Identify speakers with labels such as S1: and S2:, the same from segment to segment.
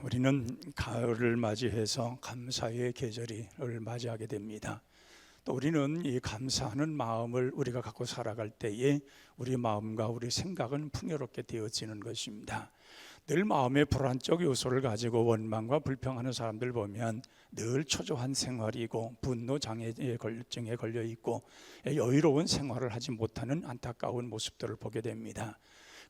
S1: 우리는 가을을 맞이해서 감사의 계절을 맞이하게 됩니다. 또 우리는 이 감사하는 마음을 우리가 갖고 살아갈 때에 우리 마음과 우리 생각은 풍요롭게 되어지는 것입니다. 늘 마음의 불안적 요소를 가지고 원망과 불평하는 사람들 보면 늘 초조한 생활이고 분노 장애의 걸증에 걸려 있고 여유로운 생활을 하지 못하는 안타까운 모습들을 보게 됩니다.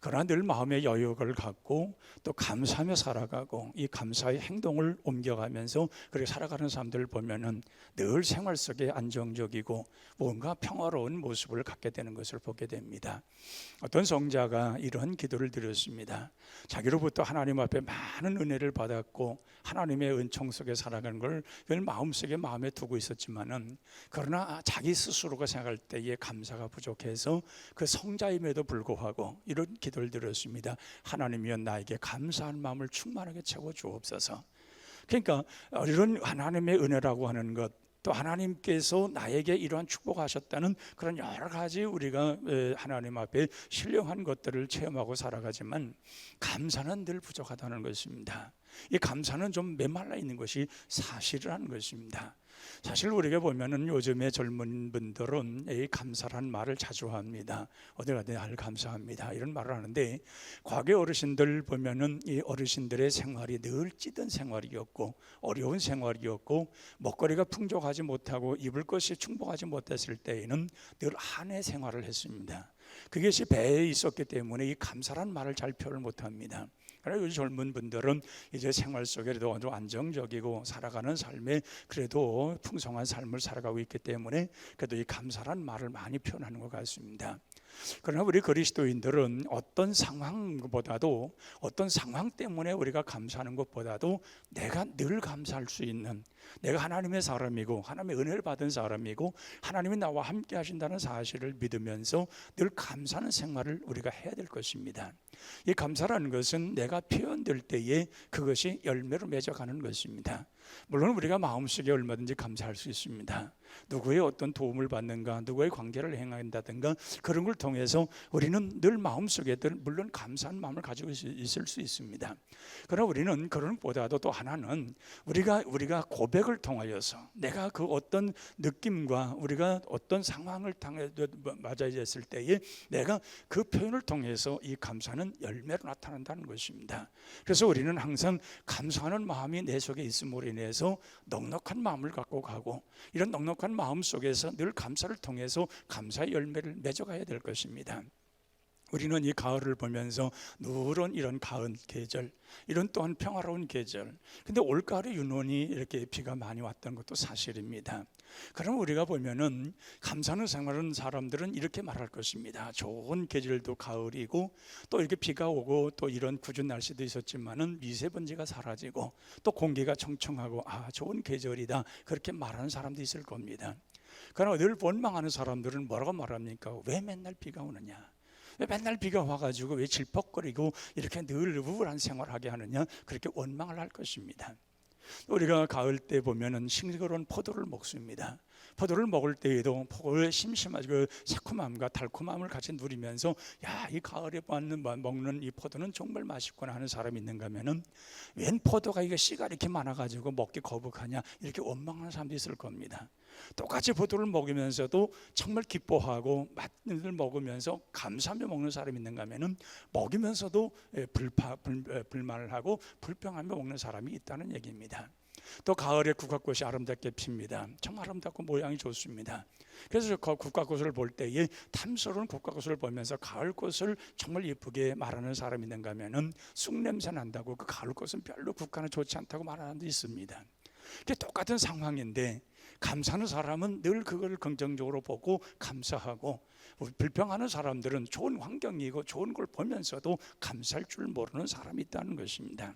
S1: 그러나 늘 마음의 여유를 갖고 또 감사하며 살아가고 이 감사의 행동을 옮겨가면서 그렇게 살아가는 사람들을 보면은 늘 생활 속에 안정적이고 뭔가 평화로운 모습을 갖게 되는 것을 보게 됩니다. 어떤 성자가 이런 기도를 드렸습니다. 자기로부터 하나님 앞에 많은 은혜를 받았고 하나님의 은총 속에 살아가는 걸 늘 마음속에 마음에 두고 있었지만은 그러나 자기 스스로가 생각할 때에 감사가 부족해서 그 성자임에도 불구하고 이런 기도를 드렸습니다. 하나님이여 나에게 감사한 마음을 충만하게 채워 주옵소서. 그러니까 이런 하나님의 은혜라고 하는 것, 또 하나님께서 나에게 이러한 축복하셨다는 그런 여러 가지 우리가 하나님 앞에 신령한 것들을 체험하고 살아가지만 감사는 늘 부족하다는 것입니다. 이 감사는 좀 메말라 있는 것이 사실이라는 것입니다. 사실 우리가 보면은 요즘의 젊은 분들은 이 감사라는 말을 자주 합니다. 어디 가든 감사합니다 이런 말을 하는데, 과거 어르신들 보면은 이 어르신들의 생활이 늘 찌든 생활이었고 어려운 생활이었고 먹거리가 풍족하지 못하고 입을 것이 충분하지 못했을 때에는 늘 한해 생활을 했습니다. 그것이 배에 있었기 때문에 이 감사란 말을 잘 표현을 못합니다. 그러나 요즘 젊은 분들은 이제 생활 속에도 아주 안정적이고 살아가는 삶에 그래도 풍성한 삶을 살아가고 있기 때문에 그래도 이 감사란 말을 많이 표현하는 것 같습니다. 그러나 우리 그리스도인들은 어떤 상황보다도, 어떤 상황 때문에 우리가 감사하는 것보다도 내가 늘 감사할 수 있는, 내가 하나님의 사람이고 하나님의 은혜를 받은 사람이고 하나님이 나와 함께 하신다는 사실을 믿으면서 늘 감사하는 생활을 우리가 해야 될 것입니다. 이 감사라는 것은 내가 표현될 때에 그것이 열매로 맺어가는 것입니다. 물론 우리가 마음속에 얼마든지 감사할 수 있습니다. 누구의 어떤 도움을 받는가, 누구의 관계를 행한다든가 그런 걸 통해서 우리는 늘 마음속에 물론 감사한 마음을 가지고 있을 수 있습니다. 그러나 우리는 그런 것보다도 또 하나는 우리가 고백을 통하여서 내가 그 어떤 느낌과 우리가 어떤 상황을 맞이했을 때에 내가 그 표현을 통해서 이 감사는 열매로 나타난다는 것입니다. 그래서 우리는 항상 감사하는 마음이 내 속에 있음으로 인해서 넉넉한 마음을 갖고 가고, 이런 넉넉한 마음 속에서 늘 감사를 통해서 감사의 열매를 맺어가야 될 것입니다. 우리는 이 가을을 보면서 누런 이런 가을 계절, 이런 또한 평화로운 계절, 근데 올가을에 유난히 이렇게 비가 많이 왔던 것도 사실입니다. 그럼 우리가 보면은 감사하는 생활하는 사람들은 이렇게 말할 것입니다. 좋은 계절도 가을이고 또 이렇게 비가 오고 또 이런 궂은 날씨도 있었지만은 미세먼지가 사라지고 또 공기가 청청하고 좋은 계절이다, 그렇게 말하는 사람도 있을 겁니다. 그러나 늘 원망하는 사람들은 뭐라고 말합니까? 왜 맨날 비가 오느냐? 왜 맨날 비가 와가지고 왜 질퍽거리고 이렇게 늘 우울한 생활하게 하느냐, 그렇게 원망을 할 것입니다. 우리가 가을 때 보면은 싱그러운 포도를 먹습니다. 포도를 먹을 때에도 포도의 심심한 그 새콤함과 달콤함을 같이 누리면서 이 가을에 먹는 이 포도는 정말 맛있구나 하는 사람이 있는가 하면은, 웬 포도가 이게 씨가 이렇게 많아가지고 먹기 거북하냐, 이렇게 원망하는 사람도 있을 겁니다. 똑같이 포도를 먹으면서도 정말 기뻐하고 맛을 먹으면서 감사하며 먹는 사람이 있는가 하면은 먹이면서도 불만을 하고 불평하며 먹는 사람이 있다는 얘기입니다. 또 가을에 국화꽃이 아름답게 핍니다. 정말 아름답고 모양이 좋습니다. 그래서 그 국화꽃을 볼 때에 탐스러운 국화꽃을 보면서 가을꽃을 정말 예쁘게 말하는 사람이 있는가 하면은 쑥냄새 난다고 그 가을꽃은 별로 국화는 좋지 않다고 말하는 사람도 있습니다. 똑같은 상황인데 감사하는 사람은 늘 그걸 긍정적으로 보고 감사하고, 불평하는 사람들은 좋은 환경이고 좋은 걸 보면서도 감사할 줄 모르는 사람이 있다는 것입니다.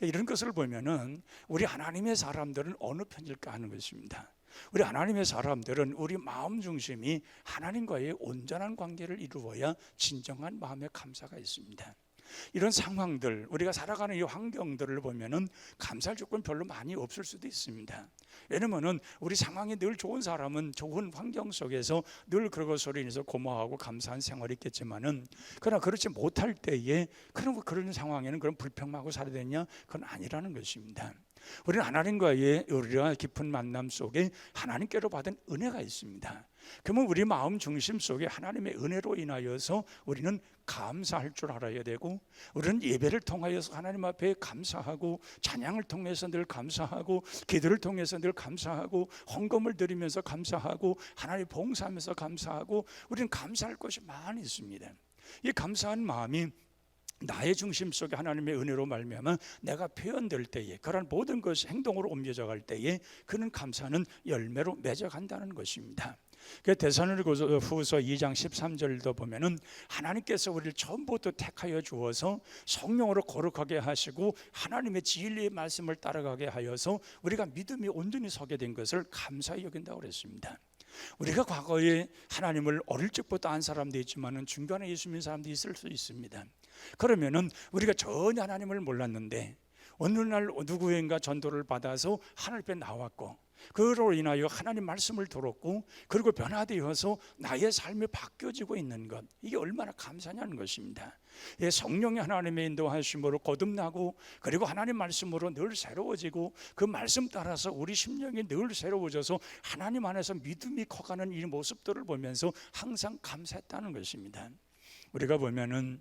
S1: 이런 것을 보면은 우리 하나님의 사람들은 어느 편일까 하는 것입니다. 우리 하나님의 사람들은 우리 마음 중심이 하나님과의 온전한 관계를 이루어야 진정한 마음의 감사가 있습니다. 이런 상황들, 우리가 살아가는 이 환경들을 보면은 감사할 조건 별로 많이 없을 수도 있습니다. 왜냐면은 우리 상황이 늘 좋은 사람은 좋은 환경 속에서 늘 그것으로 인해서 고마워하고 감사한 생활이 있겠지만은, 그러나 그렇지 못할 때에 그런 상황에는 그런 불평하고 살아야 되냐? 그건 아니라는 것입니다. 우리는 하나님과의 우리와 깊은 만남 속에 하나님께로 받은 은혜가 있습니다. 그러면 우리 마음 중심 속에 하나님의 은혜로 인하여서 우리는 감사할 줄 알아야 되고, 우리는 예배를 통하여서 하나님 앞에 감사하고, 찬양을 통해서 늘 감사하고, 기도를 통해서 늘 감사하고, 헌금을 드리면서 감사하고, 하나님 봉사하면서 감사하고, 우리는 감사할 것이 많이 있습니다. 이 감사한 마음이 나의 중심 속에 하나님의 은혜로 말미암아 내가 표현될 때에, 그런 모든 것이 행동으로 옮겨져 갈 때에 그는 감사는 열매로 맺어간다는 것입니다. 그 데살로니가후서 2장 13절도 보면은 하나님께서 우리를 처음부터 택하여 주어서 성령으로 거룩하게 하시고 하나님의 진리의 말씀을 따라가게 하여서 우리가 믿음이 온전히 서게 된 것을 감사히 여긴다고 그랬습니다. 우리가 과거에 하나님을 어릴 적부터 안 사람도 있지만은 중간에 예수 믿는 사람도 있을 수 있습니다. 그러면은 우리가 전혀 하나님을 몰랐는데 어느 날 누구인가 전도를 받아서 하늘 앞에 나왔고, 그로 인하여 하나님 말씀을 들었고, 그리고 변화되어서 나의 삶이 바뀌어지고 있는 것, 이게 얼마나 감사냐는 것입니다. 성령의 하나님의 인도하심으로 거듭나고, 그리고 하나님 말씀으로 늘 새로워지고, 그 말씀 따라서 우리 심령이 늘 새로워져서 하나님 안에서 믿음이 커가는 이 모습들을 보면서 항상 감사했다는 것입니다. 우리가 보면은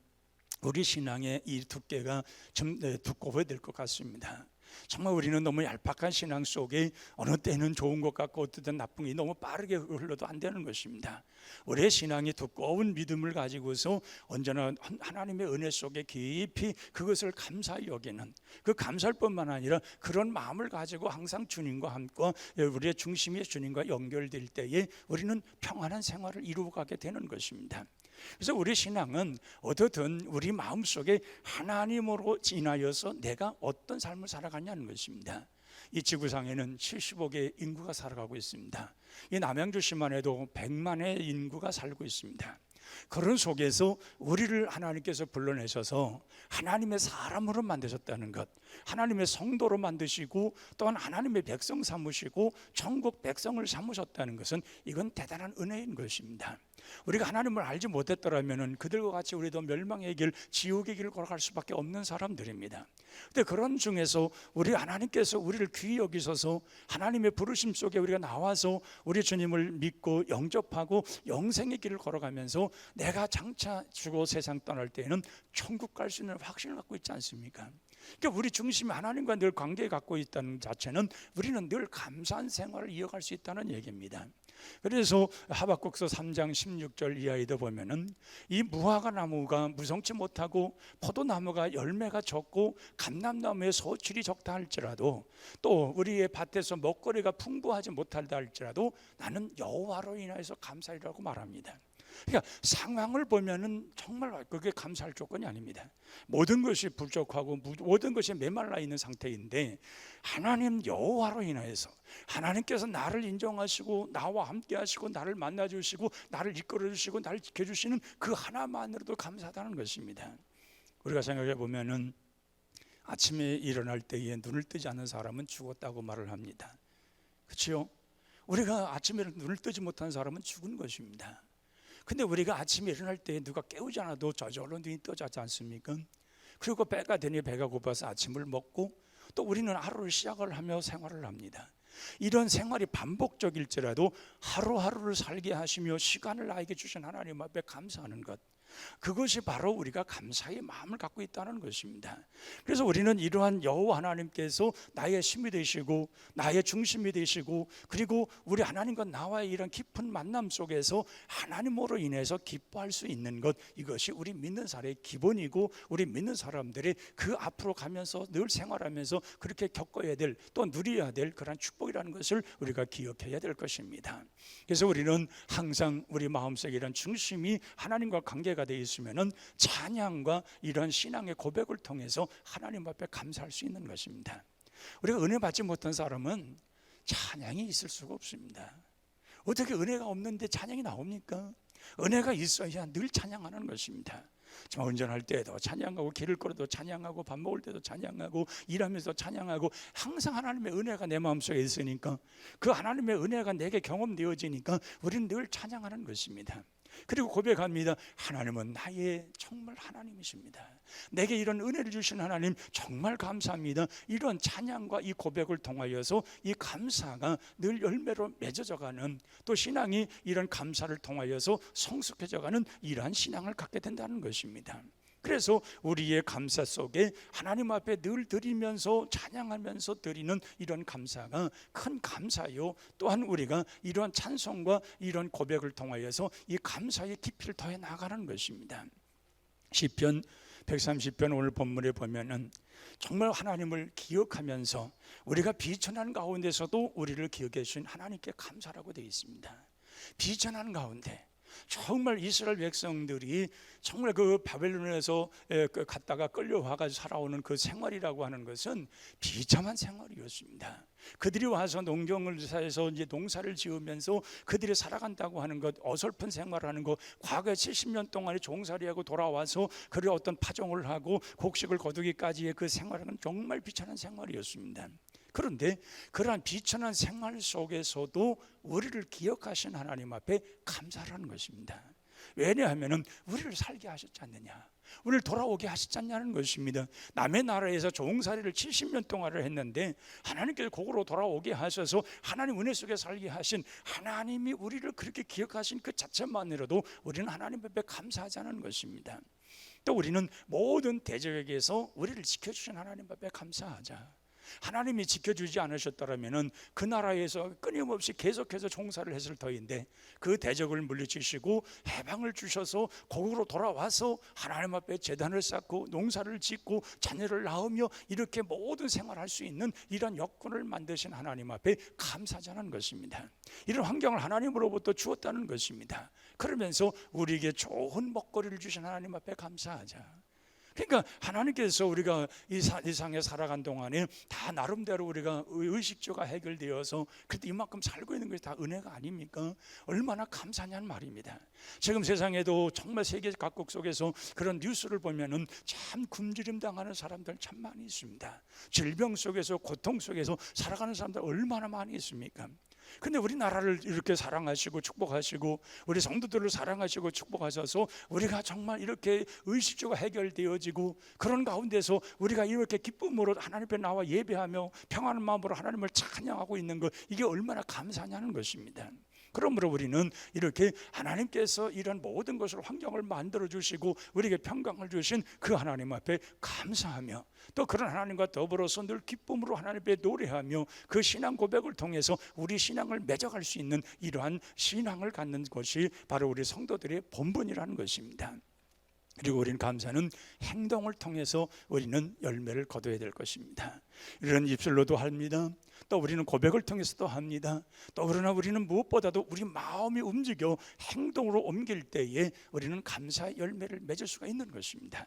S1: 우리 신앙의 이 두께가 좀 두꺼워야 될 것 같습니다. 정말 우리는 너무 얄팍한 신앙 속에 어느 때는 좋은 것 같고 어떤 때는 나쁜 게 너무 빠르게 흘러도 안 되는 것입니다. 우리의 신앙이 두꺼운 믿음을 가지고서 언제나 하나님의 은혜 속에 깊이 그것을 감사히 여기는, 그 감사할 뿐만 아니라 그런 마음을 가지고 항상 주님과 함께 우리의 중심이 주님과 연결될 때에 우리는 평안한 생활을 이루어가게 되는 것입니다. 그래서 우리 신앙은 어떻든 우리 마음속에 하나님으로 인하여서 내가 어떤 삶을 살아가냐는 것입니다. 이 지구상에는 75개의 인구가 살아가고 있습니다. 이 남양주시만 해도 100만의 인구가 살고 있습니다. 그런 속에서 우리를 하나님께서 불러내셔서 하나님의 사람으로 만드셨다는 것, 하나님의 성도로 만드시고 또한 하나님의 백성 삼으시고 천국 백성을 삼으셨다는 것은 이건 대단한 은혜인 것입니다. 우리가 하나님을 알지 못했더라면 그들과 같이 우리도 멸망의 길, 지옥의 길을 걸어갈 수밖에 없는 사람들입니다. 근데 그런 중에서 우리 하나님께서 우리를 귀히 여기셔서 하나님의 부르심 속에 우리가 나와서 우리 주님을 믿고 영접하고 영생의 길을 걸어가면서 내가 장차 죽어 세상 떠날 때에는 천국 갈 수 있는 확신을 갖고 있지 않습니까? 그러니까 우리 중심이 하나님과 늘 관계 갖고 있다는 자체는 우리는 늘 감사한 생활을 이어갈 수 있다는 얘기입니다. 그래서 하박국서 3장 16절 이하에도 보면은 이 무화과 나무가 무성치 못하고 포도나무가 열매가 적고 감람나무의 소출이 적다 할지라도, 또 우리의 밭에서 먹거리가 풍부하지 못하다 할지라도 나는 여호와로 인하여서 감사리라고 말합니다. 그러니까 상황을 보면은 정말 그게 감사할 조건이 아닙니다. 모든 것이 부족하고 모든 것이 메말라 있는 상태인데 하나님 여호와로 인하여서 하나님께서 나를 인정하시고 나와 함께 하시고 나를 만나 주시고 나를 이끌어 주시고 나를 지켜 주시는 그 하나만으로도 감사하다는 것입니다. 우리가 생각해 보면은 아침에 일어날 때에 눈을 뜨지 않는 사람은 죽었다고 말을 합니다. 그렇죠? 우리가 아침에 눈을 뜨지 못한 사람은 죽은 것입니다. 근데 우리가 아침에 일어날 때 누가 깨우지 않아도 저절로 눈이 떠지지 않습니까? 그리고 배가 되니 배가 고파서 아침을 먹고 또 우리는 하루를 시작을 하며 생활을 합니다. 이런 생활이 반복적일지라도 하루하루를 살게 하시며 시간을 나에게 주신 하나님 앞에 감사하는 것, 그것이 바로 우리가 감사의 마음을 갖고 있다는 것입니다. 그래서 우리는 이러한 여호와 하나님께서 나의 힘이 되시고 나의 중심이 되시고, 그리고 우리 하나님과 나와의 이런 깊은 만남 속에서 하나님으로 인해서 기뻐할 수 있는 것, 이것이 우리 믿는 사람의 기본이고 우리 믿는 사람들이 그 앞으로 가면서 늘 생활하면서 그렇게 겪어야 될, 또 누려야 될 그런 축복이라는 것을 우리가 기억해야 될 것입니다. 그래서 우리는 항상 우리 마음속에 이런 중심이 하나님과 관계가 되어 있으면은 찬양과 이런 신앙의 고백을 통해서 하나님 앞에 감사할 수 있는 것입니다. 우리가 은혜 받지 못한 사람은 찬양이 있을 수가 없습니다. 어떻게 은혜가 없는데 찬양이 나옵니까? 은혜가 있어야 늘 찬양하는 것입니다. 정말 운전할 때도 찬양하고, 길을 걸어도 찬양하고, 밥 먹을 때도 찬양하고, 일하면서 찬양하고, 항상 하나님의 은혜가 내 마음속에 있으니까, 그 하나님의 은혜가 내게 경험되어지니까 우리는 늘 찬양하는 것입니다. 그리고 고백합니다. 하나님은 나의 정말 하나님이십니다. 내게 이런 은혜를 주신 하나님 정말 감사합니다. 이런 찬양과 이 고백을 통하여서 이 감사가 늘 열매로 맺어져가는, 또 신앙이 이런 감사를 통하여서 성숙해져가는 이러한 신앙을 갖게 된다는 것입니다. 그래서 우리의 감사 속에 하나님 앞에 늘 드리면서 찬양하면서 드리는 이런 감사가 큰 감사요, 또한 우리가 이러한 찬송과 이런 고백을 통하여서 이 감사의 깊이를 더해 나가는 것입니다. 시편 130편 오늘 본문에 보면은 정말 하나님을 기억하면서 우리가 비천한 가운데서도 우리를 기억해 주신 하나님께 감사라고 되어 있습니다. 비천한 가운데 정말 이스라엘 백성들이 정말 그 바벨론에서 갔다가 끌려와가지고 살아오는 그 생활이라고 하는 것은 비참한 생활이었습니다. 그들이 와서 농경을 해서 이제 농사를 지으면서 그들이 살아간다고 하는 것, 어설픈 생활하는 것, 과거 70년 동안에 종살이하고 돌아와서 그를 어떤 파종을 하고 곡식을 거두기까지의 그 생활은 정말 비참한 생활이었습니다. 그런데 그러한 비천한 생활 속에서도 우리를 기억하신 하나님 앞에 감사하는 것입니다. 왜냐하면 우리를 살게 하셨지 않느냐, 우리를 돌아오게 하셨지 않냐는 것입니다. 남의 나라에서 종살이를 70년 동안을 했는데 하나님께서 거기로 돌아오게 하셔서 하나님 은혜 속에 살게 하신 하나님이 우리를 그렇게 기억하신 그 자체만으로도 우리는 하나님 앞에 감사하자는 것입니다. 또 우리는 모든 대적에게서 우리를 지켜주신 하나님 앞에 감사하자. 하나님이 지켜주지 않으셨더라면 그 나라에서 끊임없이 계속해서 종살이를 했을 터인데 그 대적을 물리치시고 해방을 주셔서 거기로 돌아와서 하나님 앞에 제단을 쌓고 농사를 짓고 자녀를 낳으며 이렇게 모든 생활할 수 있는 이런 여건을 만드신 하나님 앞에 감사하자는 것입니다. 이런 환경을 하나님으로부터 주었다는 것입니다. 그러면서 우리에게 좋은 먹거리를 주신 하나님 앞에 감사하자. 그러니까 하나님께서 우리가 이 세상에 살아간 동안에 다 나름대로 우리가 의식주가 해결되어서 그래도 이만큼 살고 있는 것이 다 은혜가 아닙니까? 얼마나 감사냐는 말입니다. 지금 세상에도 정말 세계 각국 속에서 그런 뉴스를 보면은 참 굶주림 당하는 사람들 참 많이 있습니다. 질병 속에서, 고통 속에서 살아가는 사람들 얼마나 많이 있습니까? 근데 우리나라를 이렇게 사랑하시고 축복하시고 우리 성도들을 사랑하시고 축복하셔서 우리가 정말 이렇게 의식주가 해결되어지고 그런 가운데서 우리가 이렇게 기쁨으로 하나님 앞에 나와 예배하며 평안한 마음으로 하나님을 찬양하고 있는 것, 이게 얼마나 감사하냐는 것입니다. 그러므로 우리는 이렇게 하나님께서 이런 모든 것을 환경을 만들어 주시고 우리에게 평강을 주신 그 하나님 앞에 감사하며, 또 그런 하나님과 더불어서 늘 기쁨으로 하나님 앞에 노래하며 그 신앙 고백을 통해서 우리 신앙을 맺어갈 수 있는 이러한 신앙을 갖는 것이 바로 우리 성도들의 본분이라는 것입니다. 그리고 우리는 감사는 행동을 통해서 우리는 열매를 거둬야 될 것입니다. 이런 입술로도 합니다. 또 우리는 고백을 통해서도 합니다. 또 그러나 우리는 무엇보다도 우리 마음이 움직여 행동으로 옮길 때에 우리는 감사의 열매를 맺을 수가 있는 것입니다.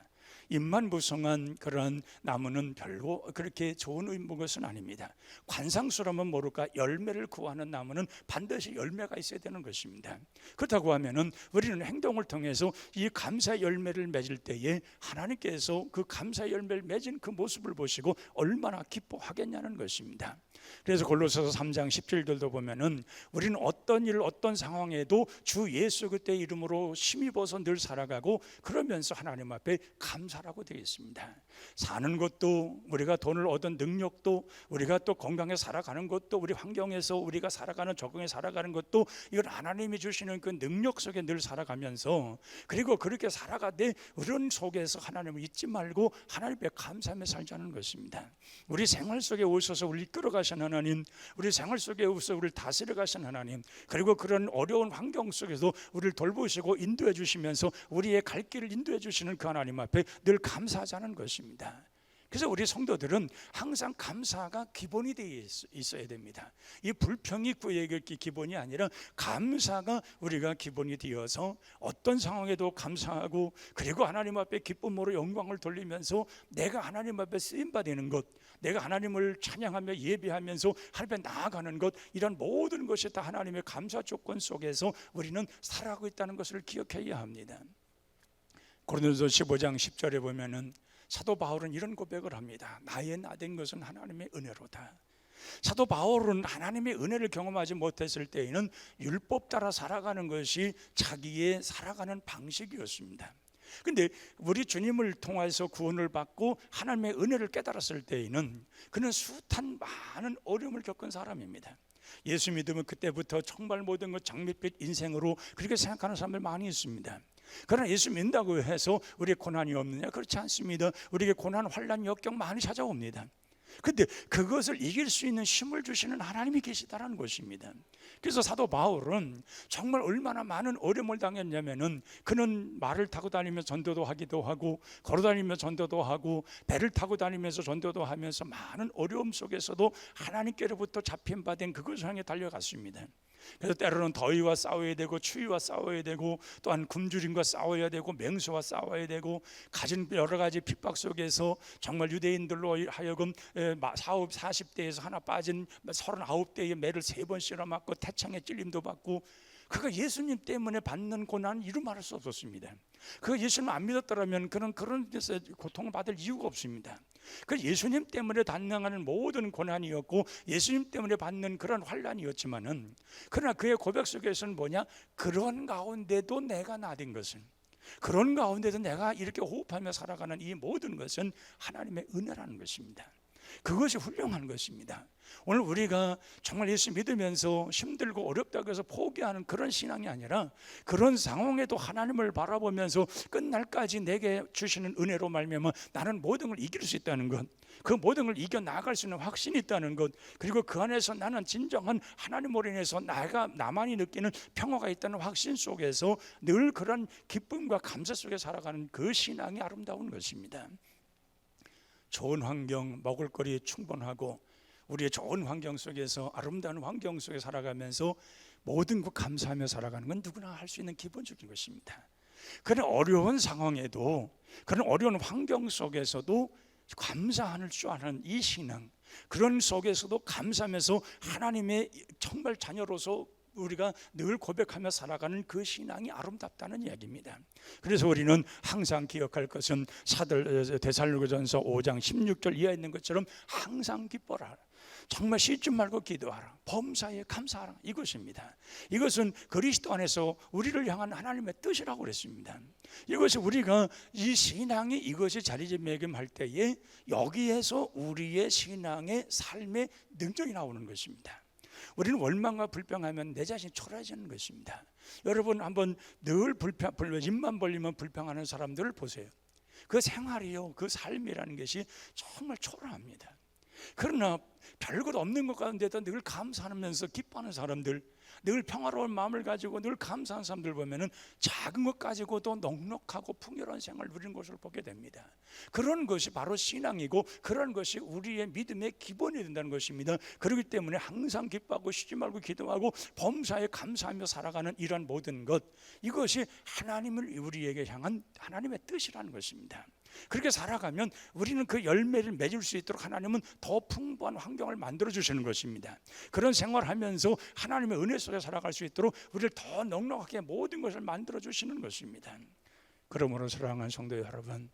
S1: 입만 무성한 그런 나무는 별로 그렇게 좋은 것은 아닙니다. 관상수라면 모를까 열매를 구하는 나무는 반드시 열매가 있어야 되는 것입니다. 그렇다고 하면은 우리는 행동을 통해서 이 감사의 열매를 맺을 때에 하나님께서 그 감사의 열매를 맺은 그 모습을 보시고 얼마나 기뻐하겠냐는 것입니다. 그래서 골로새서 3장 17절도 보면은 우리는 어떤 일 어떤 상황에도 주 예수 그리스도의 이름으로 힘입어서 늘 살아가고 그러면서 하나님 앞에 감사라고 되어 있습니다. 사는 것도, 우리가 돈을 얻은 능력도, 우리가 또 건강에 살아가는 것도, 우리 환경에서 우리가 살아가는, 적응에 살아가는 것도, 이건 하나님이 주시는 그 능력 속에 늘 살아가면서, 그리고 그렇게 살아가되 우리 속에서 하나님을 잊지 말고 하나님께 감사하며 살자는 것입니다. 우리 생활 속에 오셔서 우리 이끌어 가신 하나님, 우리 생활 속에 오셔서 우리를 다스려 가신 하나님, 그리고 그런 어려운 환경 속에서 우리를 돌보시고 인도해 주시면서 우리의 갈 길을 인도해 주시는 그 하나님 앞에 늘 감사하자는 것입니다. 그래서 우리 성도들은 항상 감사가 기본이 되어 있어야 됩니다. 이 불평이 기본이 아니라 감사가 우리가 기본이 되어서 어떤 상황에도 감사하고, 그리고 하나님 앞에 기쁨으로 영광을 돌리면서 내가 하나님 앞에 쓰임받는 것, 내가 하나님을 찬양하며 예배하면서 하나님 앞에 나아가는 것, 이런 모든 것이 다 하나님의 감사 조건 속에서 우리는 살아가고 있다는 것을 기억해야 합니다. 고린도서 15장 10절에 보면은 사도 바울은 이런 고백을 합니다. 나의 나된 것은 하나님의 은혜로다. 사도 바울은 하나님의 은혜를 경험하지 못했을 때에는 율법 따라 살아가는 것이 자기의 살아가는 방식이었습니다. 근데 우리 주님을 통해서 구원을 받고 하나님의 은혜를 깨달았을 때에는 그는 숱한 많은 어려움을 겪은 사람입니다. 예수 믿으면 그때부터 정말 모든 것 장밋빛 인생으로 그렇게 생각하는 사람들 많이 있습니다. 그러나 예수 믿는다고 해서 우리의 고난이 없느냐? 그렇지 않습니다. 우리에게 고난, 환난, 역경 많이 찾아옵니다. 근데 그것을 이길 수 있는 힘을 주시는 하나님이 계시다는 것입니다. 그래서 사도 바울은 정말 얼마나 많은 어려움을 당했냐면은 그는 말을 타고 다니면서 전도도 하기도 하고 걸어다니면서 전도도 하고 배를 타고 다니면서 전도도 하면서 많은 어려움 속에서도 하나님께로부터 잡힌 바 된 그것을 향해 달려갔습니다. 그래서 때로는 더위와 싸워야 되고 추위와 싸워야 되고 또한 굶주림과 싸워야 되고 맹수와 싸워야 되고 가진 여러 가지 핍박 속에서 정말 유대인들로 하여금 40대에서 하나 빠진 39대의 매를 3번씩이나 맞고 태창에 찔림도 받고 그가 예수님 때문에 받는 고난은 이루 말할 수 없었습니다. 그가 예수님 안 믿었더라면 그는 그런 데서 고통을 받을 이유가 없습니다. 그 예수님 때문에 당하는 모든 고난이었고 예수님 때문에 받는 그런 환난이었지만은 그러나 그의 고백 속에서는 뭐냐? 그런 가운데도 내가 나된 것은, 그런 가운데도 내가 이렇게 호흡하며 살아가는 이 모든 것은 하나님의 은혜라는 것입니다. 그것이 훌륭한 것입니다. 오늘 우리가 정말 예수 믿으면서 힘들고 어렵다고 해서 포기하는 그런 신앙이 아니라 그런 상황에도 하나님을 바라보면서 끝날까지 내게 주시는 은혜로 말미암아 나는 모든 걸 이길 수 있다는 것, 그 모든 걸 이겨나갈 수 있는 확신이 있다는 것, 그리고 그 안에서 나는 진정한 하나님으로 인해서 나만이 느끼는 평화가 있다는 확신 속에서 늘 그런 기쁨과 감사 속에 살아가는 그 신앙이 아름다운 것입니다. 좋은 환경, 먹을거리 충분하고 우리의 좋은 환경 속에서 아름다운 환경 속에 살아가면서 모든 것 감사하며 살아가는 건 누구나 할 수 있는 기본적인 것입니다. 그런 어려운 상황에도, 그런 어려운 환경 속에서도 감사할 줄 아는 이 신앙, 그런 속에서도 감사하면서 하나님의 정말 자녀로서 우리가 늘 고백하며 살아가는 그 신앙이 아름답다는 이야기입니다. 그래서 우리는 항상 기억할 것은 데살로니가전서 5장 16절 이하에 있는 것처럼 항상 기뻐라, 정말 쉬지 말고 기도하라, 범사에 감사하라, 이것입니다. 이것은 그리스도 안에서 우리를 향한 하나님의 뜻이라고 그랬습니다. 이것이 우리가 이 신앙이 이것이 자리매김할 때에 여기에서 우리의 신앙의 삶의 능력이 나오는 것입니다. 우리는 원망과 불평하면 내 자신이 초라해지는 것입니다. 여러분 한번 늘 입만 벌리면 불평하는 사람들을 보세요. 그 생활이요, 그 삶이라는 것이 정말 초라합니다. 그러나 별것 없는 것 가운데도 늘 감사하면서 기뻐하는 사람들, 늘 평화로운 마음을 가지고 늘 감사한 사람들 보면은 작은 것 가지고도 넉넉하고 풍요로운 생활을 누리는 것을 보게 됩니다. 그런 것이 바로 신앙이고 그런 것이 우리의 믿음의 기본이 된다는 것입니다. 그렇기 때문에 항상 기뻐하고 쉬지 말고 기도하고 범사에 감사하며 살아가는 이런 모든 것, 이것이 하나님을 우리에게 향한 하나님의 뜻이라는 것입니다. 그렇게 살아가면 우리는 그 열매를 맺을 수 있도록 하나님은 더 풍부한 환경을 만들어 주시는 것입니다. 그런 생활하면서 하나님의 은혜 속에 살아갈 수 있도록 우리를 더 넉넉하게 모든 것을 만들어 주시는 것입니다. 그러므로 사랑하는 성도 여러분,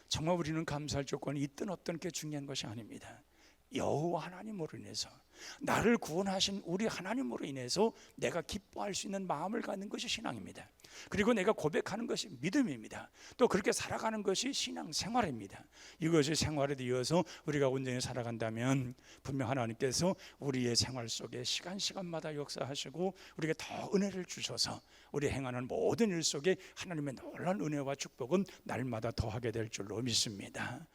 S1: 정말 우리는 감사할 조건이 있든 없든 게 중요한 것이 아닙니다. 여호와 하나님으로 인해서, 나를 구원하신 우리 하나님으로 인해서 내가 기뻐할 수 있는 마음을 갖는 것이 신앙입니다. 그리고 내가 고백하는 것이 믿음입니다. 또 그렇게 살아가는 것이 신앙 생활입니다. 이것이 생활에 이어서 우리가 온전히 살아간다면 분명 하나님께서 우리의 생활 속에 시간마다 역사하시고 우리에게 더 은혜를 주셔서 우리 행하는 모든 일 속에 하나님의 놀라운 은혜와 축복은 날마다 더하게 될 줄로 믿습니다.